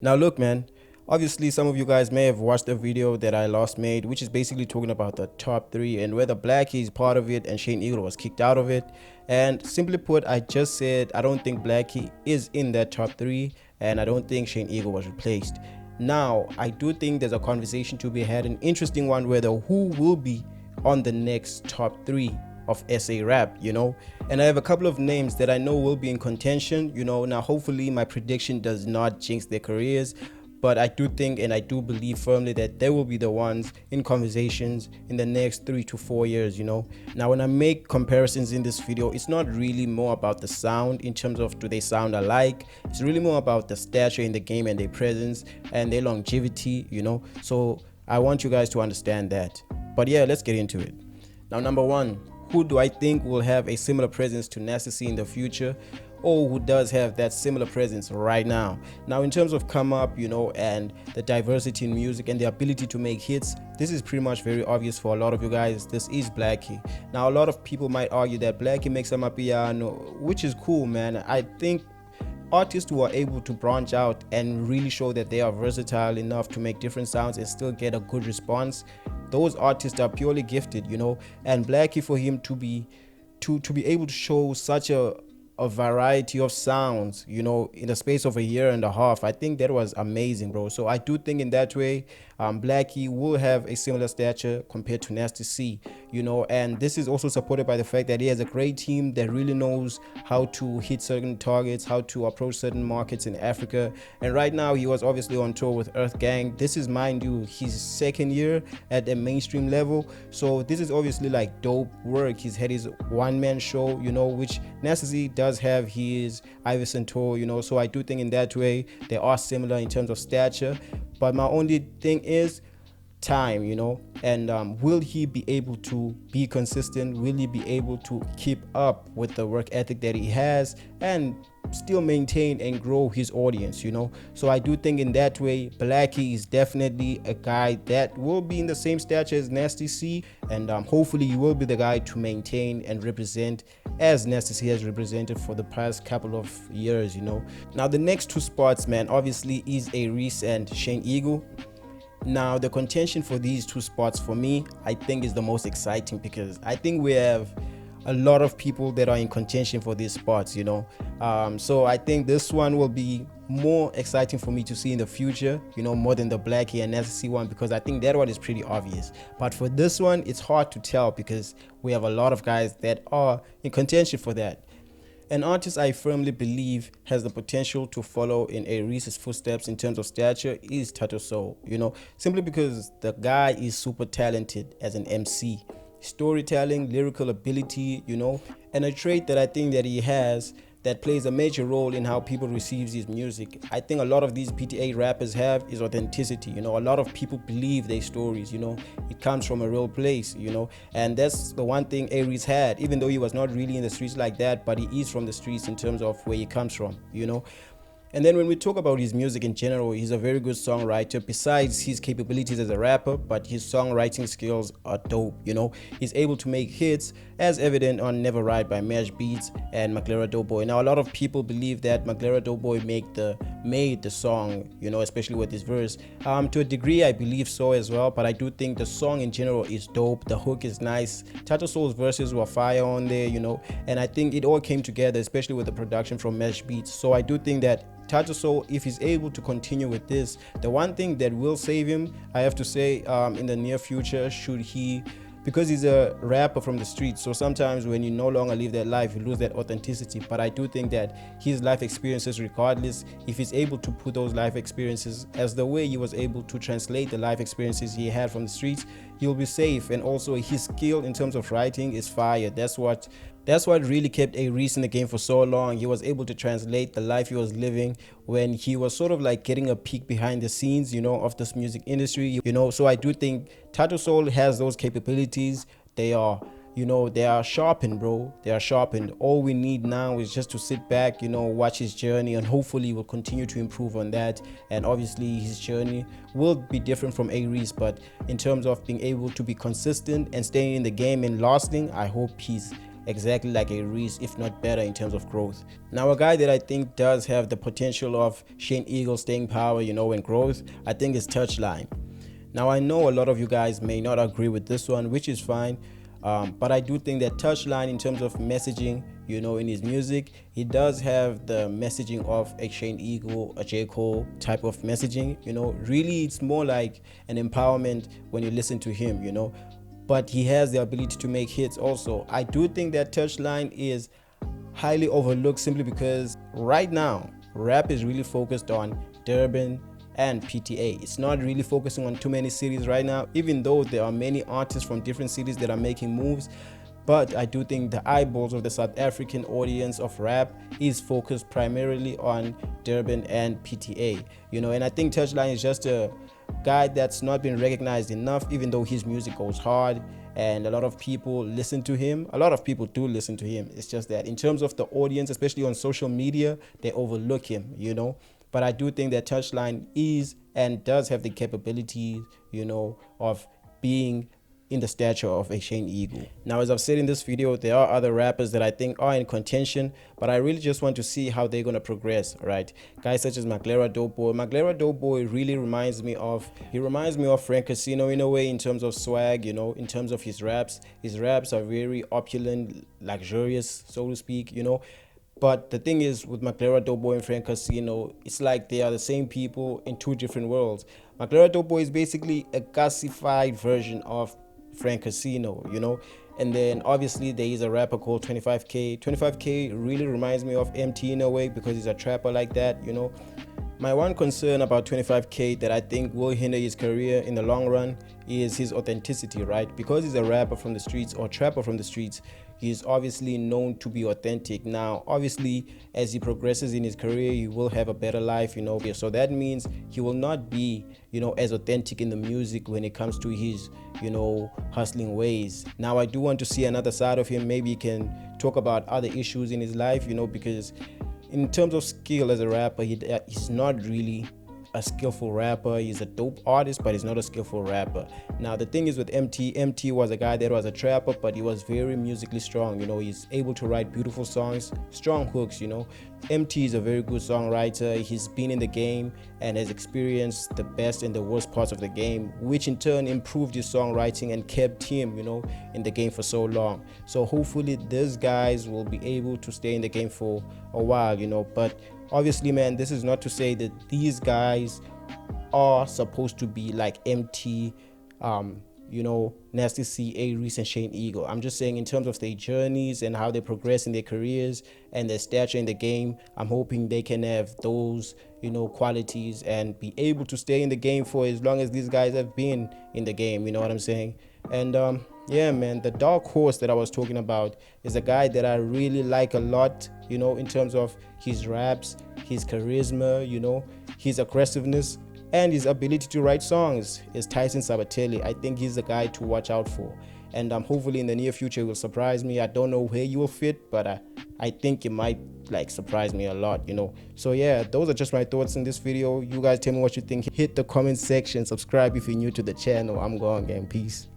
Now look, man, obviously some of you guys may have watched a video that I last made, which is basically talking about the top three and whether Blackie is part of it and Shane Eagle was kicked out of it. And simply put, I just said I don't think Blackie is in that top three, and I don't think Shane Eagle was replaced. Now, I do think there's a conversation to be had, an interesting one, whether who will be on the next top three of SA rap, and I have a couple of names that I know will be in contention. Now hopefully my prediction does not jinx their careers, but I do think and I do believe firmly that they will be the ones in conversations in the next 3 to 4 years. Now when I make comparisons in this video, it's not really more about the sound in terms of do they sound alike. It's really more about the stature in the game and their presence and their longevity. So I want you guys to understand that. But yeah, let's get into it. Now, number one, who do I think will have a similar presence to Nasty C in the future, or who does have that similar presence right now? Now, in terms of come up, and the diversity in music and the ability to make hits, this is pretty much very obvious for a lot of you guys. This is Blackie. Now, a lot of people might argue that Blackie makes amapiano, which is cool, man. I think artists who are able to branch out and really show that they are versatile enough to make different sounds and still get a good response, those artists are purely gifted, and Blackie, for him to be able to show such a variety of sounds, in the space of a year and a half, I think that was amazing, bro. So I do think in that way, Blackie will have a similar stature compared to Nasty C, and this is also supported by the fact that he has a great team that really knows how to hit certain targets, how to approach certain markets in Africa. And right now he was obviously on tour with Earth Gang. This is, mind you, his second year at a mainstream level, so this is obviously like dope work. He's had his one-man show, which Nasty C does have his A-reece tour, so I do think in that way they are similar in terms of stature. But my only thing is time, and will he be able to be consistent? Will he be able to keep up with the work ethic that he has and still maintain and grow his audience? So I do think in that way Blackie is definitely a guy that will be in the same stature as Nasty C, and hopefully he will be the guy to maintain and represent as Nasty C has represented for the past couple of years. Now the next two spots, man, obviously is A-reece and Shane Eagle. Now the contention for these two spots for me, I think, is the most exciting, because I think we have a lot of people that are in contention for these spots, so I think this one will be more exciting for me to see in the future, more than the Blackie and Nasty C one, because I think that one is pretty obvious. But for this one, it's hard to tell because we have a lot of guys that are in contention for that. An artist I firmly believe has the potential to follow in A-reece's footsteps in terms of stature is Touchline, simply because the guy is super talented as an MC. Storytelling, lyrical ability, and a trait that I think that he has that plays a major role in how people receive his music. I think a lot of these PTA rappers have is authenticity. A lot of people believe their stories, it comes from a real place, and that's the one thing A-reece had, even though he was not really in the streets like that, but he is from the streets in terms of where he comes from. And then when we talk about his music in general, he's a very good songwriter besides his capabilities as a rapper, but his songwriting skills are dope, He's able to make hits, as evident on Never Ride by Mash Beats and Maglera Doughboy. Now a lot of people believe that Maglera Doughboy made the song, especially with his verse. To a degree I believe so as well, but I do think the song in general is dope. The hook is nice. Touchline's verses were fire on there, and I think it all came together, especially with the production from Mash Beats. So I do think that Touchline, if he's able to continue with this, the one thing that will save him, I have to say, in the near future, because he's a rapper from the streets, so sometimes when you no longer live that life, you lose that authenticity. But I do think that his life experiences, regardless, if he's able to put those life experiences as the way he was able to translate the life experiences he had from the streets, he'll be safe. And also his skill in terms of writing is fire. That's what really kept A-reece in the game for so long. He was able to translate the life he was living when he was sort of like getting a peek behind the scenes, of this music industry, So I do think Touchline has those capabilities. They are sharpened, bro. They are sharpened. All we need now is just to sit back, watch his journey, and hopefully we'll continue to improve on that. And obviously his journey will be different from A-reece, but in terms of being able to be consistent and staying in the game and lasting, I hope he's exactly like A-reece, if not better in terms of growth. Now, a guy that I think does have the potential of Shane Eagle staying power, and growth, I think is Touchline. Now, I know a lot of you guys may not agree with this one, which is fine. But I do think that Touchline, in terms of messaging, in his music, he does have the messaging of a Shane Eagle, a J. Cole type of messaging. Really, it's more like an empowerment when you listen to him. But he has the ability to make hits also. I do think that Touchline is highly overlooked simply because right now rap is really focused on Durban and PTA. It's not really focusing on too many cities right now, even though there are many artists from different cities that are making moves. But I do think the eyeballs of the South African audience of rap is focused primarily on Durban and PTA, and I think Touchline is just a guy that's not been recognized enough, even though his music goes hard and a lot of people listen to him. A lot of people do listen to him. It's just that in terms of the audience, especially on social media, they overlook him, But I do think that Touchline is and does have the capability, of being in the stature of a Shane Eagle. Now, as I've said in this video, there are other rappers that I think are in contention, but I really just want to see how they're going to progress, right? Guys such as Maglera Doughboy. Maglera Doughboy really reminds me of Frank Casino in a way, in terms of swag, in terms of his raps. His raps are very opulent, luxurious, so to speak, But the thing is, with Maglera Doughboy and Frank Casino, it's like they are the same people in two different worlds. Maglera Doughboy is basically a gasified version of Frank Casino, And then obviously there is a rapper called 25K. 25K really reminds me of MT in a way because he's a trapper like that, My one concern about 25K that I think will hinder his career in the long run is his authenticity, right? Because he's a rapper from the streets or trapper from the streets, he's obviously known to be authentic. Now, obviously, as he progresses in his career, he will have a better life, So that means he will not be, as authentic in the music when it comes to his, hustling ways. Now, I do want to see another side of him. Maybe he can talk about other issues in his life, because in terms of skill as a rapper, he's not really a skillful rapper. He's a dope artist, but he's not a skillful rapper. Now, the thing is with MT was a guy that was a trapper, but he was very musically strong. He's able to write beautiful songs, strong hooks, MT is a very good songwriter. He's been in the game and has experienced the best and the worst parts of the game, which in turn improved his songwriting and kept him, in the game for so long. So hopefully these guys will be able to stay in the game for a while, but obviously, man, this is not to say that these guys are supposed to be like MT, Nasty C, A-reece, and Shane Eagle. I'm just saying in terms of their journeys and how they progress in their careers and their stature in the game, I'm hoping they can have those, qualities and be able to stay in the game for as long as these guys have been in the game, you know what I'm saying? And yeah, man, the dark horse that I was talking about is a guy that I really like a lot, in terms of his raps, his charisma, his aggressiveness, and his ability to write songs, is Tyson Sabatelli. I think he's the guy to watch out for. And hopefully in the near future he will surprise me. I don't know where you will fit, but I think it might surprise me a lot, So yeah, those are just my thoughts in this video. You guys tell me what you think. Hit the comment section, subscribe if you're new to the channel. I'm going, gang. Peace.